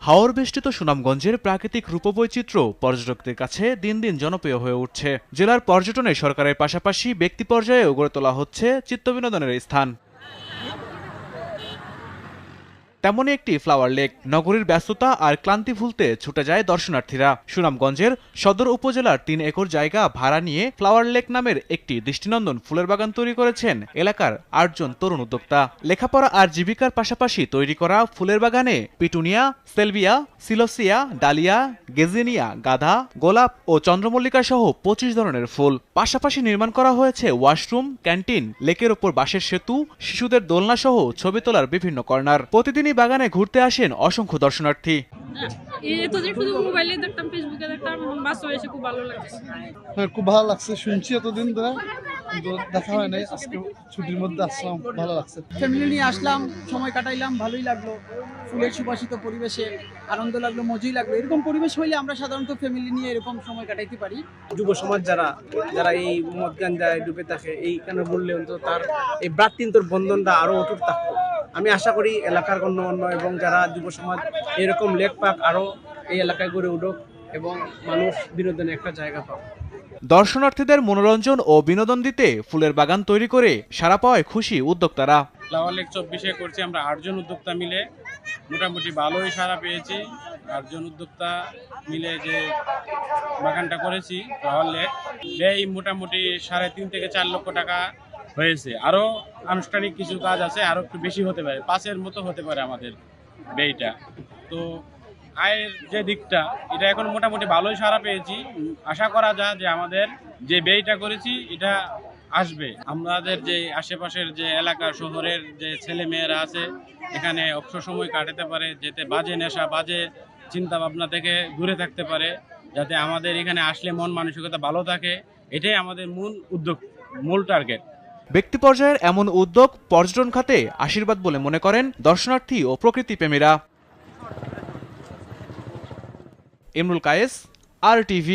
হাওর বেষ্টিত সুনামগঞ্জের প্রাকৃতিক রূপবৈচিত্র্য পর্যটকদের কাছে দিন দিন জনপ্রিয় হয়ে উঠছে। জেলার পর্যটনে সরকারের পাশাপাশি ব্যক্তি পর্যায়েও গড়ে তোলা হচ্ছে চিত্তবিনোদনের স্থান। তেমনই একটি ফ্লাওয়ার লেক। নগরীর ব্যস্ততা আর ক্লান্তি ভুলতে ছুটে যায় দর্শনার্থীরা। সুনামগঞ্জের সদর উপজেলার ৩ একর জায়গা ভাড়া নিয়ে ফ্লাওয়ার লেক নামের একটি দৃষ্টিনন্দন ফুলের বাগান তৈরি করেছেন এলাকার ৮ জন তরুণ উদ্যোক্তা। লেখাপড়া আর জীবিকার পাশাপাশি তৈরি করা ফুলের বাগানে পিটুনিয়া, সেলভিয়া, সিলোসিয়া, ডালিয়া, গেজিনিয়া, গাঁদা, গোলাপ ও চন্দ্রমল্লিকা সহ ২৫ ধরনের ফুল। পাশাপাশি নির্মাণ করা হয়েছে ওয়াশরুম, ক্যান্টিন, লেকের ওপর বাঁশের সেতু, শিশুদের দোলনা সহ ছবি তোলার বিভিন্ন কর্নার। প্রতিদিনই বাগানে ঘুরতে আসেন অসংখ্য দর্শনার্থী। এতদিন শুধু মোবাইলে দেখতাম, ফেসবুকে দেখতাম, বাস্তবে এসে খুব ভালো লাগছে। হ্যাঁ, খুব ভালো লাগছে। শুনছি এতদিন ধরে, কিন্তু দেখা হয় নাই। আজকে ছুটির মধ্যে আসলাম, ভালো লাগছে। ফ্যামিলি নিয়ে আসলাম, সময় কাটাইলাম, ভালোই লাগলো। ফুলের সুবাসিত পরিবেশে আনন্দ লাগলো, মজাই লাগলো। এরকম পরিবেশ হইলে আমরা সাধারণত ফ্যামিলি নিয়ে এরকম সময় কাটাইতে পারি। যুব সমাজ যারা এই মদ গাঞ্জায় ডুবে থাকে, এইখানে বললে অন্তত তার এই ভ্রাতৃত্বর বন্ধনটা আরো অটুট থাকতো। আমি আশা করি এলাকার গণ্যমান্য এবং যারা যুব সমাজ এরকম লেক পার্ক আরো এই এলাকায় গড়ে উঠুক এবং মানুষ বিনোদনের একটা জায়গা পাবে। দর্শনার্থীদের মনোরঞ্জন ও বিনোদন দিতে ফুলের বাগান তৈরি করে সাড়া পাওয়ায় খুশি উদ্যোক্তারা। ফ্লাওয়ার লেক ২৪-এ করছি আমরা ৮ জন উদ্যোক্তা মিলে, মোটামুটি ভালোই সাড়া পেয়েছি। ৮ জন উদ্যোক্তা মিলে যে বাগানটা করেছি ফ্লাওয়ার লেক, এই মোটামুটি ৩.৫ থেকে ৪ লক্ষ টাকা হয়েছে। আরো আনুষ্ঠানিক কিছু কাজ আছে, আরো একটু বেশি হতে পারে, ৫-এর মতো হতে পারে আমাদের ব্যয়টা। তো আয়ের যে দিকটা, এটা এখন মোটামুটি ভালোই সাড়া পেয়েছি। আশা করা যায় যে আমাদের যে ব্যয়টা করেছি এটা আসবে। আমাদের যে আশেপাশের যে এলাকা, শহরের যে ছেলে মেয়েরা আছে, এখানে অবসর সময় কাটাতে পারে, যাতে বাজে নেশা, বাজে চিন্তা ভাবনা থেকে দূরে থাকতে পারে, যাতে আমাদের এখানে আসলে মন মানসিকতা ভালো থাকে, এটাই আমাদের মূল টার্গেট। ব্যক্তি পর্যায়ের এমন উদ্যোগ পর্যটন খাতে আশীর্বাদ বলে মনে করেন দর্শনার্থী ও প্রকৃতিপ্রেমীরা। ইমরুল কায়েস, RTV।